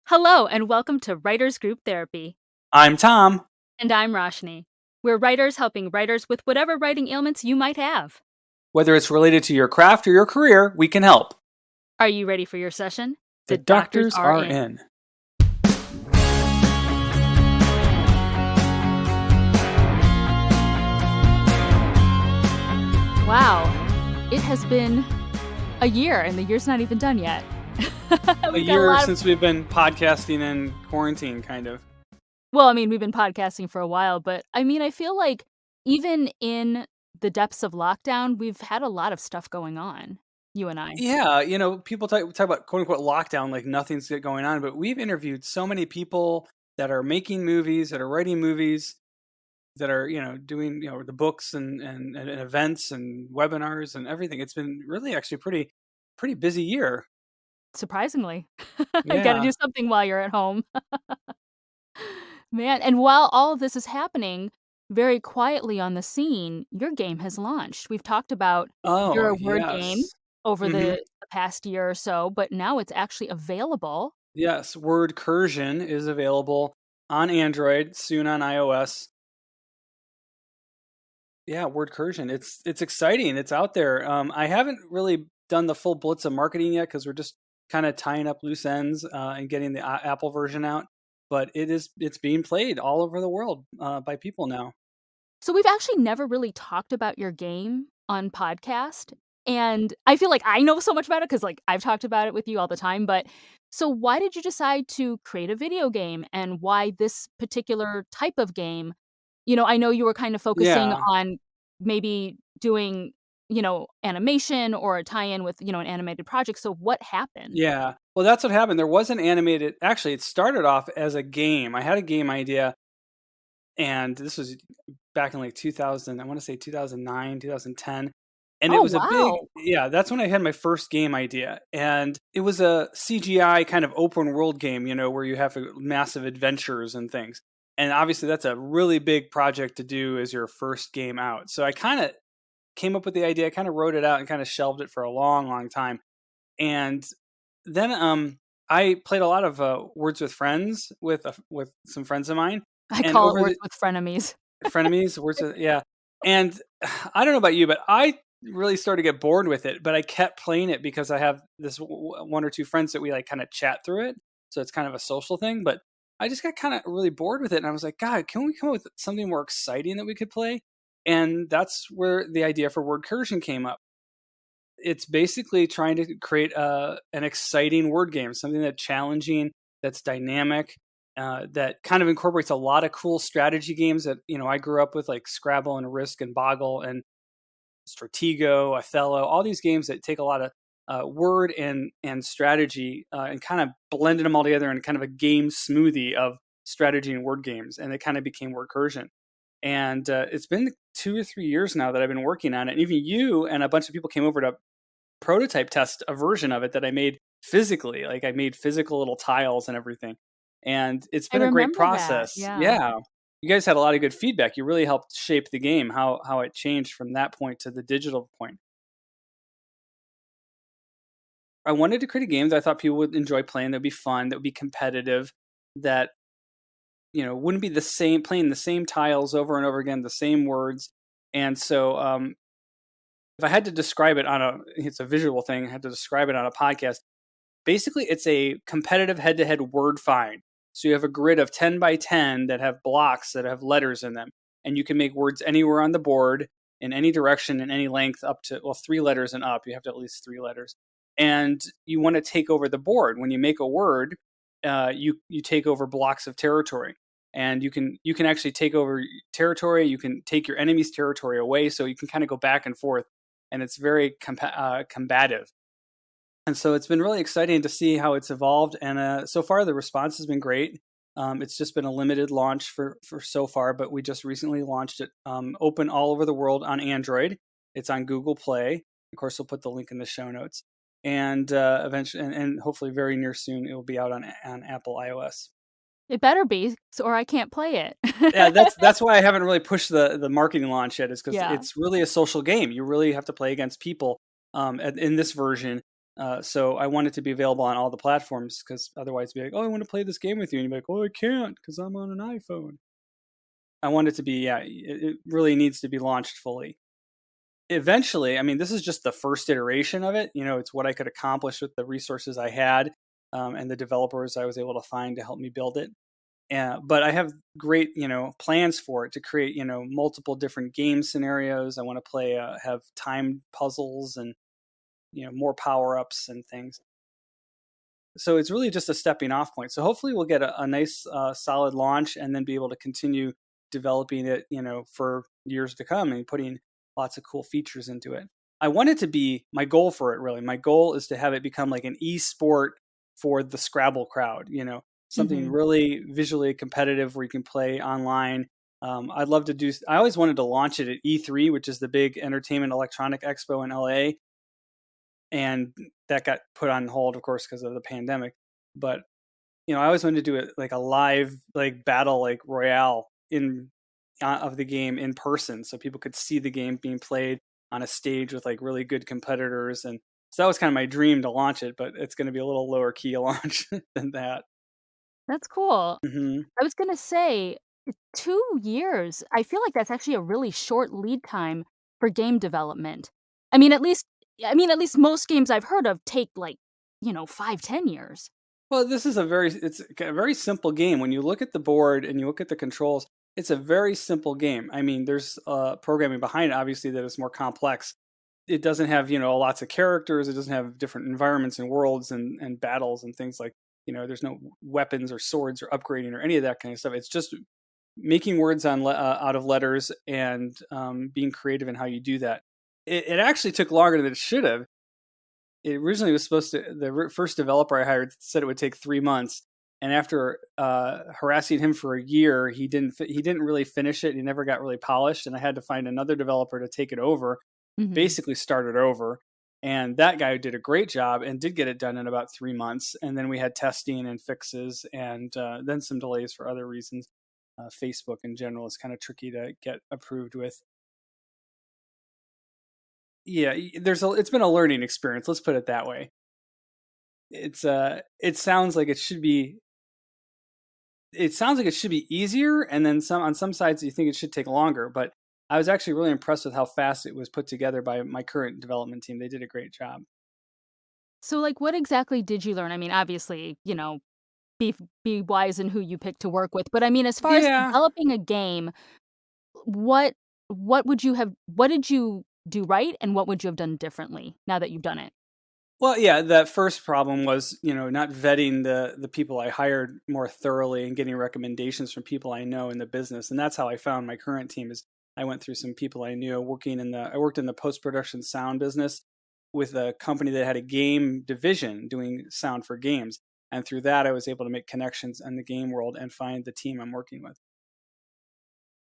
Hello, and welcome to Writers Group Therapy. I'm Tom. And I'm Roshni. We're writers helping writers with whatever writing ailments you might have. Whether it's related to your craft or your career, we can help. Are you ready for your session? The doctors are in. Wow, it has been a year, and the year's not even done yet. A year since we've been podcasting in quarantine, kind of. Well, I mean, we've been podcasting for a while, but I mean, I feel like even in the depths of lockdown, we've had a lot of stuff going on, you and I. Yeah, people talk about quote-unquote lockdown like nothing's going on, but we've interviewed so many people that are making movies, that are writing movies, that are, doing, the books and events and webinars and everything. It's been really actually pretty busy year. Surprisingly. Yeah. You gotta do something while you're at home. Man, and while all of this is happening, very quietly on the scene, your game has launched. We've talked about your word game over the past year or so, but now it's actually available. Yes, Wordcursion is available on Android, soon on iOS. Yeah, Wordcursion. It's exciting. It's out there. I haven't really done the full blitz of marketing yet because we're just kind of tying up loose ends and getting the Apple version out. But it's being played all over the world by people now. So we've actually never really talked about your game on podcast. And I feel like I know so much about it because I've talked about it with you all the time. But so why did you decide to create a video game, and why this particular type of game? I know you were kind of focusing on maybe doing, animation or a tie-in with, an animated project. So what happened? Yeah. Well, that's what happened. There was an animated, actually, it started off as a game. I had a game idea, and this was back in 2000, I want to say 2009, 2010. And it was that's when I had my first game idea. And it was a CGI kind of open world game, where you have massive adventures and things. And obviously that's a really big project to do as your first game out. So I kind of came up with the idea, kind of wrote it out and kind of shelved it for a long, long time. And then I played a lot of Words with Friends with some friends of mine. I call it Words with Frenemies. Frenemies, Words with, yeah. And I don't know about you, but I really started to get bored with it. But I kept playing it because I have this one or two friends that we kind of chat through it. So it's kind of a social thing. But I just got kind of really bored with it. And I was like, God, can we come up with something more exciting that we could play? And that's where the idea for Wordcursion came up. It's basically trying to create an exciting word game, something that's challenging, that's dynamic, that kind of incorporates a lot of cool strategy games that, I grew up with, like Scrabble and Risk and Boggle and Stratego, Othello, all these games that take a lot of word and strategy and kind of blended them all together in kind of a game smoothie of strategy and word games. And it kind of became Wordcursion. And it's been 2 or 3 years now that I've been working on it. And even you and a bunch of people came over to prototype test a version of it that I made physically. I made physical little tiles and everything. And it's been a great process. Yeah. You guys had a lot of good feedback. You really helped shape the game, how it changed from that point to the digital point. I wanted to create a game that I thought people would enjoy playing, that would be fun, that would be competitive, that wouldn't be the same, playing the same tiles over and over again, the same words. And so if I had to describe it it's a visual thing, I had to describe it on a podcast. Basically, it's a competitive head-to-head word find. So you have a grid of 10 by 10 that have blocks that have letters in them. And you can make words anywhere on the board, in any direction, in any length, up to, 3 letters and up. You have to at least 3 letters. And you want to take over the board. When you make a word, you take over blocks of territory. And you can actually take over territory. You can take your enemy's territory away. So you can kind of go back and forth. And it's very combative. And so it's been really exciting to see how it's evolved. And so far, the response has been great. It's just been a limited launch for so far, but we just recently launched it open all over the world on Android. It's on Google Play. Of course, we'll put the link in the show notes. And eventually, and hopefully very near soon, it will be out on Apple iOS. It better be, or I can't play it. Yeah, that's why I haven't really pushed the marketing launch yet, is because it's really a social game. You really have to play against people in this version. So I want it to be available on all the platforms because otherwise, it'd be like, oh, I want to play this game with you, and you'd be like, oh, I can't because I'm on an iPhone. I want it to be, yeah, it really needs to be launched fully. Eventually, I mean, this is just the first iteration of it. It's what I could accomplish with the resources I had, and the developers I was able to find to help me build it. But I have great, plans for it to create, multiple different game scenarios. I want to play, have time puzzles and, more power ups and things. So it's really just a stepping off point. So hopefully we'll get a nice, solid launch and then be able to continue developing it, for years to come and putting lots of cool features into it. I want it to be my goal for it. Really, my goal is to have it become like an e-sport for the Scrabble crowd. Something Mhm. really visually competitive where you can play online. I'd love to do. I always wanted to launch it at E3, which is the big entertainment electronic expo in LA, and that got put on hold, of course, because of the pandemic. But I always wanted to do it like a live, like battle, like royale in of the game in person, so people could see the game being played on a stage with like really good competitors. And so that was kind of my dream to launch it, but it's going to be a little lower key launch than that. That's cool. Hmm. I was gonna say, 2 years, I feel like that's actually a really short lead time for game development. I mean, at least most games I've heard of take, like, 5, 10 years. Well, it's a very simple game. When you look at the board and you look at the controls, it's a very simple game. I mean, there's programming behind it, obviously, that is more complex. It doesn't have, lots of characters. It doesn't have different environments and worlds and battles and things like, there's no weapons or swords or upgrading or any of that kind of stuff. It's just making words out of letters and being creative in how you do that. It actually took longer than it should have. It originally was supposed to. The first developer I hired said it would take 3 months, and after harassing him for a year, he didn't really finish it. He never got really polished, and I had to find another developer to take it over, Mhm. basically start it over. And that guy did a great job and did get it done in about 3 months. And then we had testing and fixes, and then some delays for other reasons. Facebook in general is kind of tricky to get approved with. Yeah, it's been a learning experience. Let's put it that way. It sounds like it should be easier, and then some on some sides you think it should take longer, but I was actually really impressed with how fast it was put together by my current development team. They did a great job. So, like, what exactly did you learn? I mean, obviously, be be wise in who you pick to work with, but I mean, as far as Yeah. developing a game, what what did you do right, and what would you have done differently now that you've done it? Well, yeah, that first problem was, not vetting the people I hired more thoroughly and getting recommendations from people I know in the business. And that's how I found my current team is I went through some people I knew I worked in the post-production sound business with a company that had a game division doing sound for games. And through that I was able to make connections in the game world and find the team I'm working with.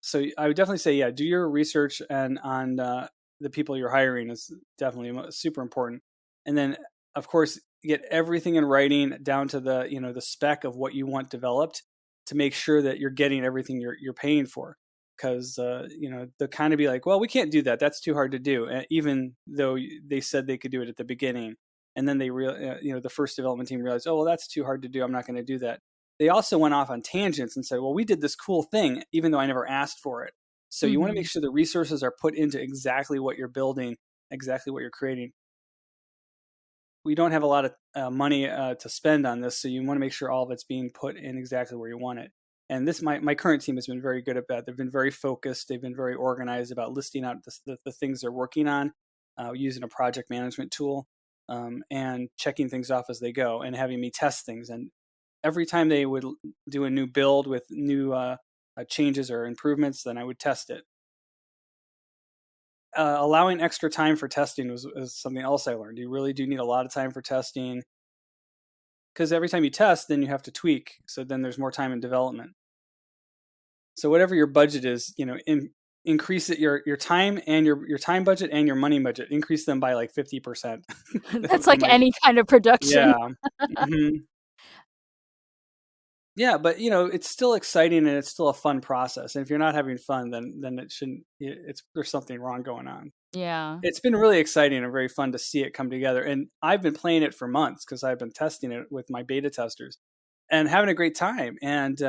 So I would definitely say, yeah, do your research and on the people you're hiring is definitely super important. And then, of course, get everything in writing down to the spec of what you want developed to make sure that you're getting everything you're paying for. Because they'll kind of be like, well, we can't do that. That's too hard to do, even though they said they could do it at the beginning. And then the first development team realized, oh, well, that's too hard to do. I'm not going to do that. They also went off on tangents and said, well, we did this cool thing, even though I never asked for it. So you want to make Mhm. sure the resources are put into exactly what you're building, exactly what you're creating. We don't have a lot of money to spend on this, so you want to make sure all of it's being put in exactly where you want it. And my current team has been very good at that. They've been very focused. They've been very organized about listing out the things they're working on, using a project management tool, and checking things off as they go, and having me test things. And every time they would do a new build with new changes or improvements, then I would test it. Allowing extra time for testing was something else I learned. You really do need a lot of time for testing because every time you test, then you have to tweak. So then there's more time in development. So whatever your budget is, increase it your time and your time budget and your money budget. Increase them by like 50%. That would That's be like my any kind of production. yeah. Hmm. Yeah, but it's still exciting and it's still a fun process. And if you're not having fun, then it shouldn't. It's there's something wrong going on. Yeah. It's been really exciting and very fun to see it come together. And I've been playing it for months because I've been testing it with my beta testers and having a great time. And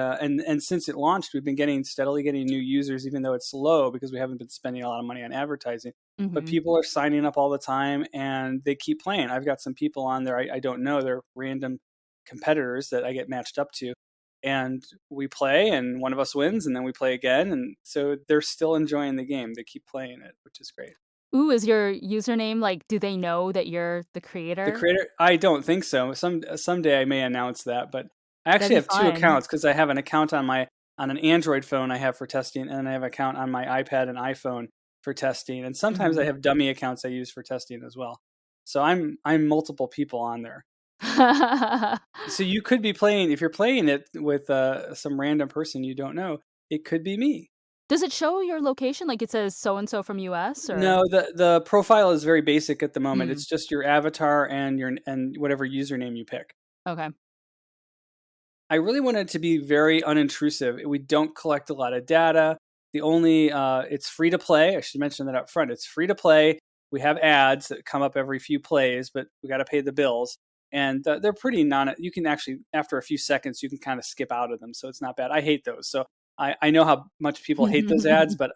since it launched, we've been steadily getting new users, even though it's slow because we haven't been spending a lot of money on advertising. But Mhm. people are signing up all the time and they keep playing. I've got some people on there I don't know. They're random competitors that I get matched up to. And we play, and one of us wins, and then we play again. And so they're still enjoying the game. They keep playing it, which is great. Ooh, is your username like, do they know that you're the The creator? creator? I don't think so. Someday I may announce that, but I That'd actually be have 2 fun. accounts because I have an account on an Android phone I have for testing, and I have an account on my iPad and iPhone for testing, and sometimes I Mhm. have dummy accounts I use for testing as well. So I'm multiple people on there. So you could be playing if you're playing it with, some random person you don't know, it could be me. Does it show your location? Like, it says so and so from US or No, the profile is very basic at the moment. Mm, It's just your avatar and your and whatever username you pick. okay. I really want it to be very unintrusive. We don't collect a lot of data. It's free to play. I should mention that up front. It's free to play. We have ads that come up every few plays, but we got to pay the bills. And they're pretty you can actually, after a few seconds, you can kind of skip out of them. So it's not bad. I hate those. So I know how much people hate those ads, but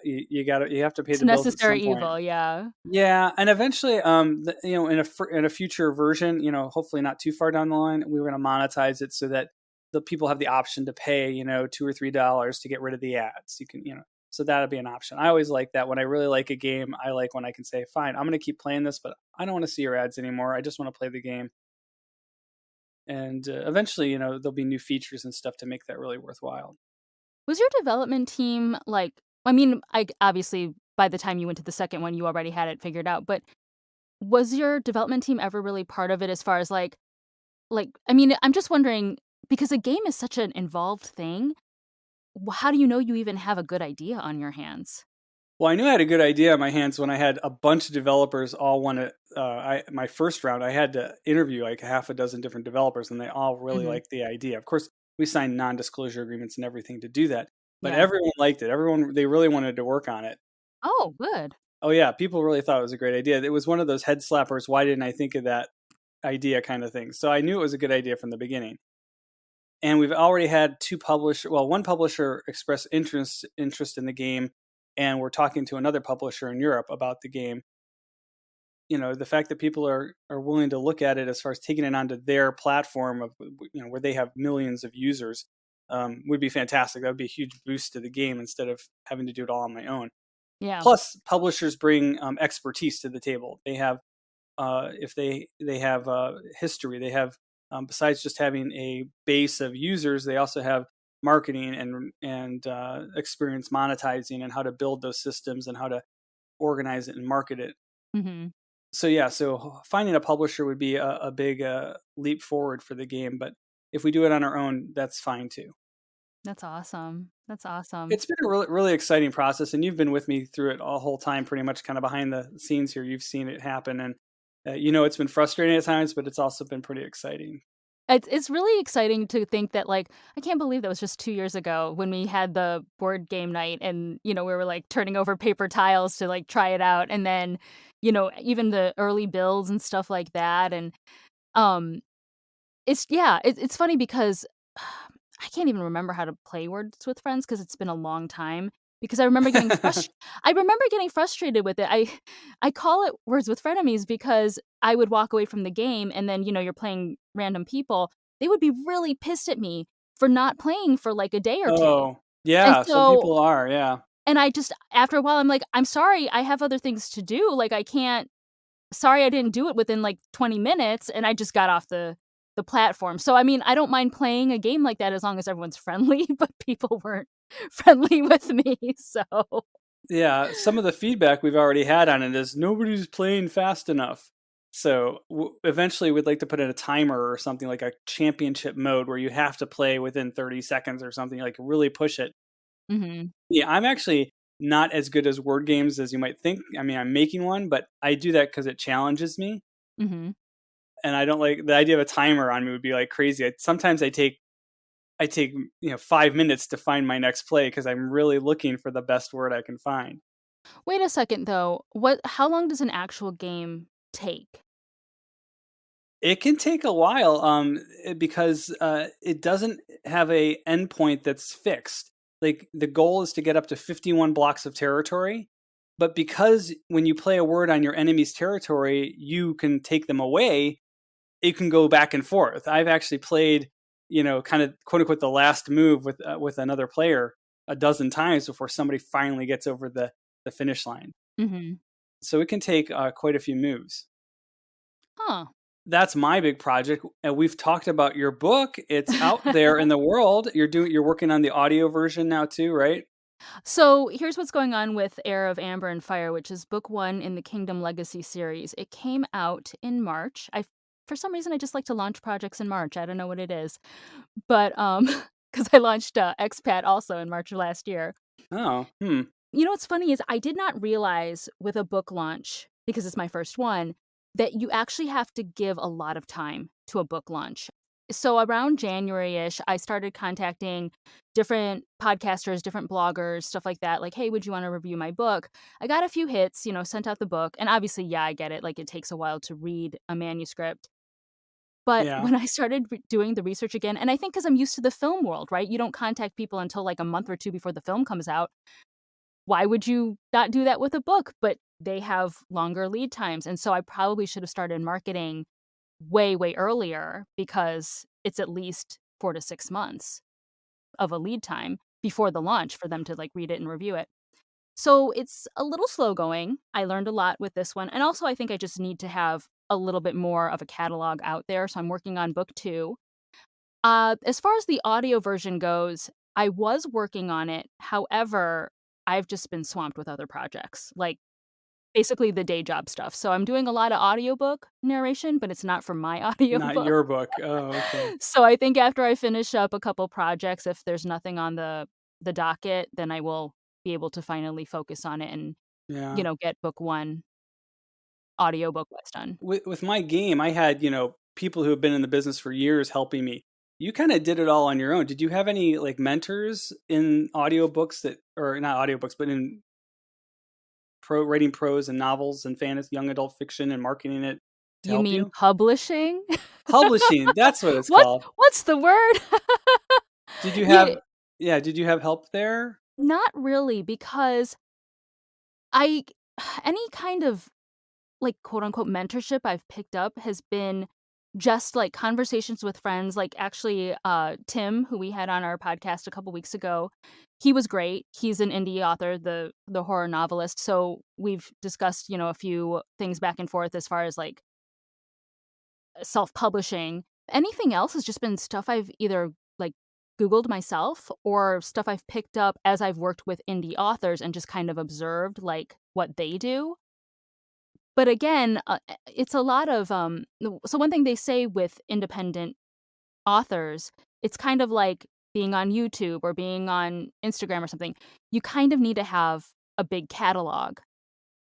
you have to pay It's the a bills at some necessary point. evil, yeah. Yeah, and eventually, in a future version, hopefully not too far down the line, we were going to monetize it so that the people have the option to pay, $2 or $3 to get rid of the ads. So that'd be an option. I always like that when I really like a game. I like when I can say, "Fine, I'm going to keep playing this, but I don't want to see your ads anymore. I just want to play the game." And eventually, there'll be new features and stuff to make that really worthwhile. Was your development team like I mean, obviously, by the time you went to the second one, you already had it figured out, but was your development team ever really part of it as far as, I mean, I'm just wondering because a game is such an involved thing, how do you know you even have a good idea on your hands? Well, I knew I had a good idea on my hands when I had a bunch of developers all want to. My first round, I had to interview like half a dozen different developers, and they all really Mhm. liked the idea. Of course, we signed non-disclosure agreements and everything to do that, but Yeah. everyone liked it. They really wanted to work on it. Oh, good. Oh yeah, people really thought it was a great idea. It was one of those head slappers. Why didn't I think of that idea kind of thing? So I knew it was a good idea from the beginning. And we've already had one publisher express interest in the game, and we're talking to another publisher in Europe about the game. The fact that people are willing to look at it as far as taking it onto their platform of where they have millions of users would be fantastic. That would be a huge boost to the game instead of having to do it all on my own. Yeah. Plus, publishers bring expertise to the table. They have if they have history, they have besides just having a base of users, they also have marketing and experience monetizing and how to build those systems and how to organize it and market it. Mhm. So yeah, so finding a publisher would be a big leap forward for the game. But if we do it on our own, that's fine too. That's awesome. That's awesome. It's been a really, really exciting process, and you've been with me through it all whole time, pretty much, kind of behind the scenes here. You've seen it happen, and it's been frustrating at times, but it's also been pretty exciting. It's really exciting to think that, I can't believe that was just 2 years ago when we had the board game night and, we were, turning over paper tiles to, try it out, and then, even the early builds and stuff like that, and, um, it's funny because I can't even remember how to play Words with Friends because 'cause it's been a long time, because I remember getting frustrated with it. I call it Words with Frenemies because I would walk away from the game and then, you're playing random people. They would be really pissed at me for not playing for, a day or 2. Oh, And yeah, some so people are, yeah. and I just after a while, I'm like, "I'm sorry, I have other things to do, I can't sorry I didn't do it within, 20 minutes," and I just got off the platform. So, I mean, I don't mind playing a game like that as long as everyone's friendly, but people weren't friendly with me, so Yeah, some of the feedback we've already had on it is nobody's playing fast enough. So eventually, we'd like to put in a timer or something like a championship mode where you have to play within 30 seconds or something, like really push it. Mhm, Yeah, I'm actually not as good as word games as you might think. I mean, I'm making one, but I do that because it challenges me, mhm. and I don't like the idea of a timer on me would be like crazy. Sometimes I take 5 minutes to find my next play because I'm really looking for the best word I can find. Wait a second though. How long does an actual game take? It can take a while, because it doesn't have a endpoint that's fixed. Like the goal is to get up to 51 blocks of territory, but because when you play a word on your enemy's territory, you can take them away. It can go back and forth. I've actually played, kind of quote unquote the last move with another player a dozen times before somebody finally gets over the finish line. Mhm. So it can take quite a few moves. Huh. That's my big project, and we've talked about your book. It's out there in the world. You're working on the audio version now too, right? So here's what's going on with Heir of Amber and Fire, which is book one in the Kingdom Legacy series. It came out in March. For some reason, I just like to launch projects in March. I don't know what it is, but because I launched Expat also in March of last year. Oh, hmm. You know what's funny is I did not realize with a book launch, because it's my first one, that you actually have to give a lot of time to a book launch. So around January-ish, I started contacting different podcasters, different bloggers, stuff like that. Like, hey, would you want to review my book? I got a few hits, sent out the book. And obviously, yeah, I get it. Like, it takes a while to read a manuscript. But Yeah, when I started doing the research again, and I think because I'm used to the film world, right? You don't contact people until like a month or two before the film comes out. Why would you not do that with a book? But they have longer lead times, and so I probably should have started marketing way, way earlier because it's at least 4 to 6 months of a lead time before the launch for them to, like, read it and review it. So it's a little slow going. I learned a lot with this one, and also I think I just need to have a little bit more of a catalog out there, so I'm working on book 2. As far as the audio version goes, I was working on it. However, I've just been swamped with other projects, like basically the day job stuff. So I'm doing a lot of audiobook narration, but it's not for my not audiobook. your book. Oh, okay. So I think after I finish up a couple projects, if there's nothing on the docket, then I will be able to finally focus on it and, Yeah. get book 1 audiobook wise done. With my game, I had people who have been in the business for years helping me. You kind of did it all on your own. Did you have any like mentors in audiobooks that, or not audiobooks, but in writing prose and novels and fantasy, young adult fiction, and marketing it to You help mean you? publishing? Publishing, that's what it's What's called. what's the word? Did you Yeah, have yeah, did you have help there? not really because I any kind of, like, quote unquote mentorship I've picked up has been just like conversations with friends. Like, actually, Tim, who we had on our podcast a couple weeks ago, he was great. He's an indie author, the horror novelist. So we've discussed, a few things back and forth as far as like self-publishing. Anything else has just been stuff I've either like Googled myself or stuff I've picked up as I've worked with indie authors and just kind of observed like what they do. But again, it's a lot of, so one thing they say with independent authors, it's kind of like being on YouTube or being on Instagram or something. You kind of need to have a big catalog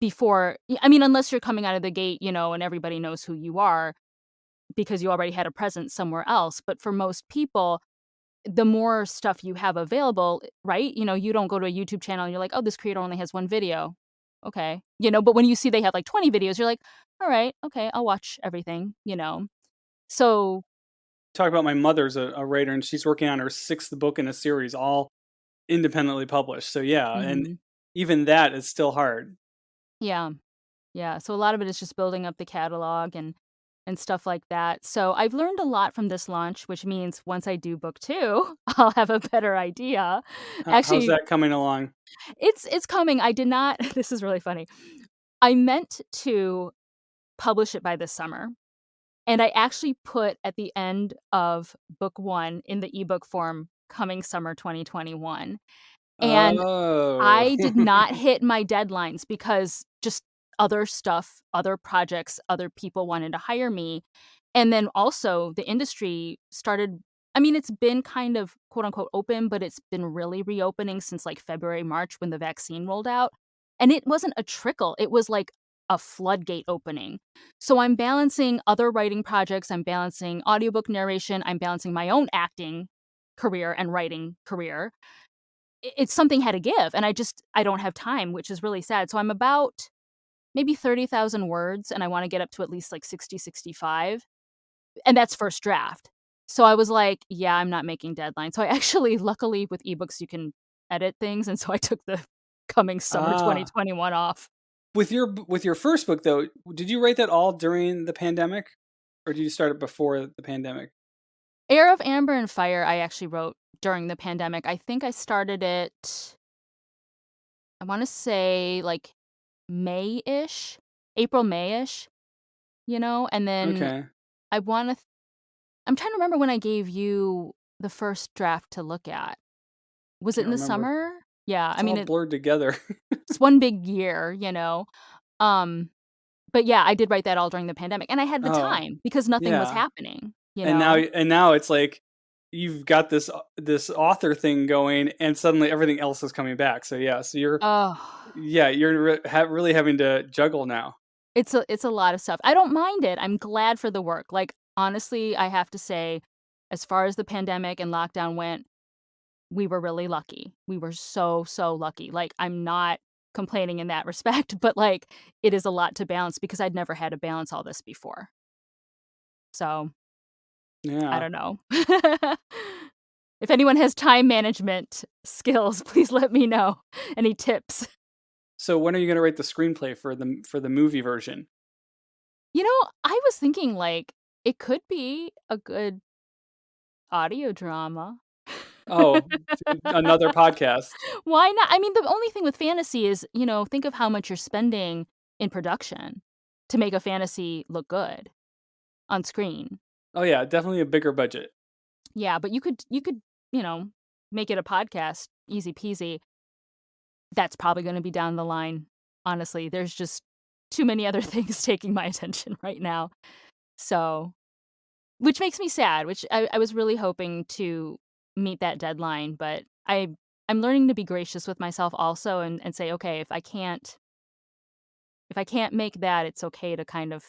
before I mean, unless you're coming out of the gate, and everybody knows who you are because you already had a presence somewhere else. But for most people, the more stuff you have available, right? You don't go to a YouTube channel and you're like, "Oh, this creator only has 1 video." Okay. But when you see they have like 20 videos, you're like, "All right, okay, I'll watch everything." So, Talk about my mother's a writer, and she's working on her 6th book in a series, all independently published. So yeah, and mhm. even that is still hard. Yeah. Yeah, so a lot of it is just building up the catalog and stuff like that. So, I've learned a lot from this launch, which means once I do book 2, I'll have a better idea. How's Actually, that coming along? it's coming. I did not this is really funny. I meant to publish it by this summer. And I actually put at the end of book 1 in the ebook form, "Coming summer 2021." And Oh. I did not hit my deadlines because just other stuff, other projects, other people wanted to hire me. And then also the industry started I mean, it's been kind of quote unquote open, but it's been really reopening since like February, March when the vaccine rolled out. And it wasn't a trickle, it was like a floodgate opening. So I'm balancing other writing projects, I'm balancing audiobook narration, I'm balancing my own acting career and writing career. it's something had to give, and I don't have time, which is really sad. So I'm about maybe 30,000 words, and I wanna get up to at least, like, 60, 65, and that's first draft. So I was like, "Yeah, I'm not making deadlines." So I actually luckily, with ebooks, you can edit things, and so I took the coming summer Ah. 2021 off. With your first book, though, did you write that all during the pandemic, or did you start it before the pandemic? Heir of Amber and Fire, I actually wrote during the pandemic. I think I started it, I wanna say, like, May-ish, April, May-ish, and then Okay, I wanna I'm trying to remember when I gave you the first draft to look at. Was it can't in the remember. summer? Yeah, I It's all mean, blurred together. it's one big year. Um, but yeah, I did write that all during the pandemic, and I had the Oh, time because nothing was yeah. happening, you And now know? it's like you've got this author thing going, and suddenly everything else is coming back. So yeah, so you're Oh, yeah, you're really having to juggle now. it's a lot of stuff. I don't mind it. I'm glad for the work. Like, honestly, I have to say, as far as the pandemic and lockdown went, we were really lucky. We were so, so lucky. Like, I'm not complaining in that respect, but, like, it is a lot to balance because I'd never had to balance all this before. So, I Yeah. don't know. If anyone has time management skills, please let me know. Any tips? So when are you gonna write the screenplay for the movie version? I was thinking, like, it could be a good audio drama. Oh, another podcast. Why not? I mean, the only thing with fantasy is, think of how much you're spending in production to make a fantasy look good on screen. Oh yeah, definitely a bigger budget. Yeah, but you could, you know, make it a podcast, easy peasy. That's probably gonna be down the line, honestly. There's just too many other things taking my attention right now. So, which makes me sad, which I was really hoping to meet that deadline, but I'm learning to be gracious with myself also and say, "Okay, if I can't make that, it's okay to kind of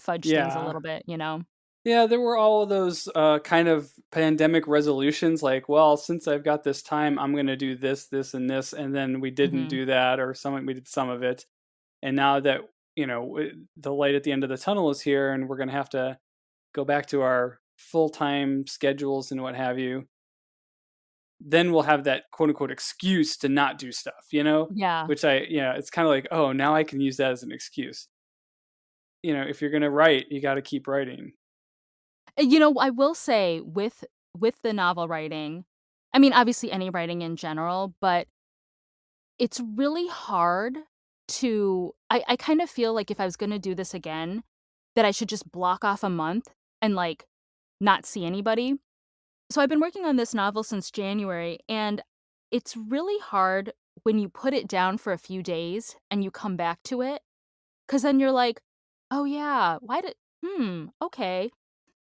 fudge things a Yeah. little bit, you know?" Yeah, there were all of those kind of pandemic resolutions like, well, since I've got this time, I'm going to do this, this, and this. And then we didn't Mhm. do that, or we did some of it. And now that, the light at the end of the tunnel is here and we're going to have to go back to our full time schedules and what have you, then we'll have that quote unquote excuse to not do stuff, Yeah. which it's kind of like, oh, now I can use that as an excuse. If you're going to write, you got to keep writing. I will say with the novel writing, I mean, obviously any writing in general, but it's really hard I kind of feel like if I was gonna do this again, that I should just block off a month and, like, not see anybody. So I've been working on this novel since January, and it's really hard when you put it down for a few days and you come back to it, because then you're like, "Oh, yeah, okay."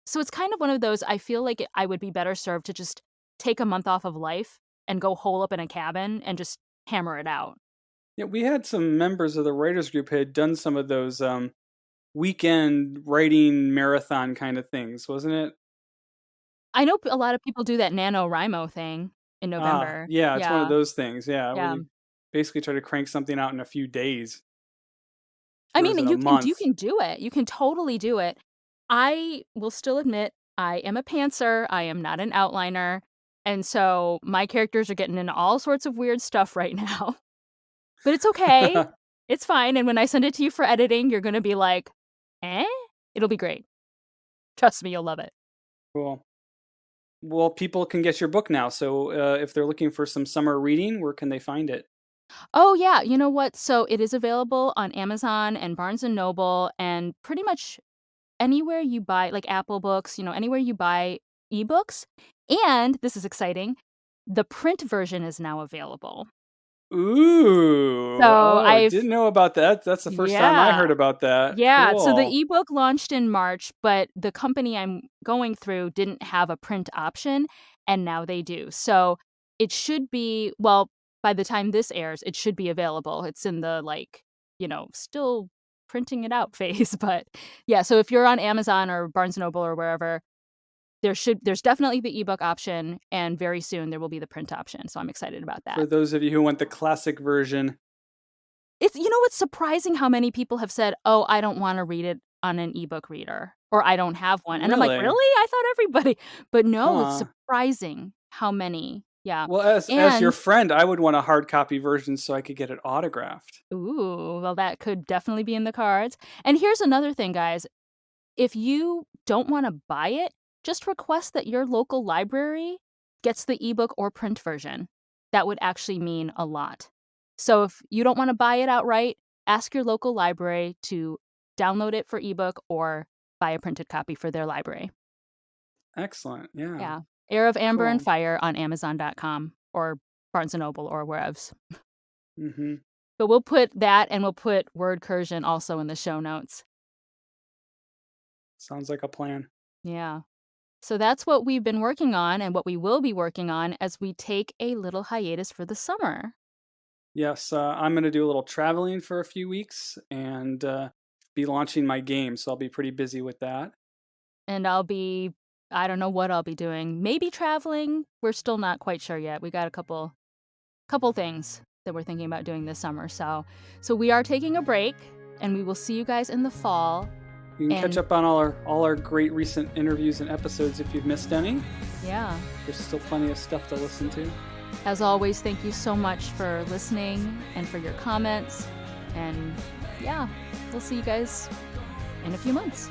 So it's kind of one of those, I feel like I would be better served to just take a month off of life and go hole up in a cabin and just hammer it out. Yeah, we had some members of the writers group had done some of those weekend writing marathon kind of things, wasn't it? I know a lot of people do that NaNoWriMo thing in Ah, November. yeah, it's one of Yeah, those things. Yeah, where yeah. you basically try to crank something out in a few days I versus mean, a you month. can do it. You can totally do it. I will still admit I am a pantser. I am not an outliner. And so my characters are getting into all sorts of weird stuff right now. But it's okay. It's fine. And when I send it to you for editing, you're going to be like, "Eh?" It'll be great. Trust me, you'll love it. Cool. Well, people can get your book now. So if they're looking for some summer reading, where can they find it? Oh, yeah, you know what? So it is available on Amazon and Barnes& and Noble and pretty much anywhere you buy, like, Apple Books, anywhere you buy ebooks, and this is exciting, the print version is now available. Ooh, So oh, I've didn't know about that. That's the first time I heard Yeah. about that. Yeah, so the Cool. ebook launched in March, but the company I'm going through didn't have a print option, and now they do. So it should be, well, by the time this airs, it should be available. It's in the, like, still printing it out phase, but yeah, so if you're on Amazon or Barnes& Noble or wherever, there's definitely the ebook option, and very soon there will be the print option. So I'm excited about For that. those of you who want the classic version. It's surprising how many people have said, "Oh, I don't wanna read it on an ebook reader," or "I don't have one." And I'm like, Really? "Really? I thought everybody." But no, it's Huh. surprising how many. Yeah. Well, as your And friend, I would want a hard copy version so I could get it autographed. ooh, well, that could definitely be in the cards. And here's another thing, guys. If you don't wanna buy it, just request that your local library gets the ebook or print version. That would actually mean a lot. So if you don't wanna buy it outright, ask your local library to download it for ebook or buy a printed copy for their library. Excellent. Yeah. Yeah. Heir of Amber and Cool. Fire on Amazon.com or Barnes& and Noble or wherever. Mhm. But we'll put that, and we'll put Wordcursion also in the show notes. Sounds like a plan. Yeah. So that's what we've been working on and what we will be working on as we take a little hiatus for the summer. Yes, I'm gonna do a little traveling for a few weeks and be launching my game, so I'll be pretty busy with that. And I don't know what I'll be doing. Maybe traveling. We're still not quite sure yet. We got a couple things that we're thinking about doing this summer. So we are taking a break, and we will see you guys in the fall. You can catch And up on all our great recent interviews and episodes if you've missed any. yeah, There's still plenty of stuff to listen to. as always, thank you so much for listening and for your comments. And yeah, we'll see you guys in a few months.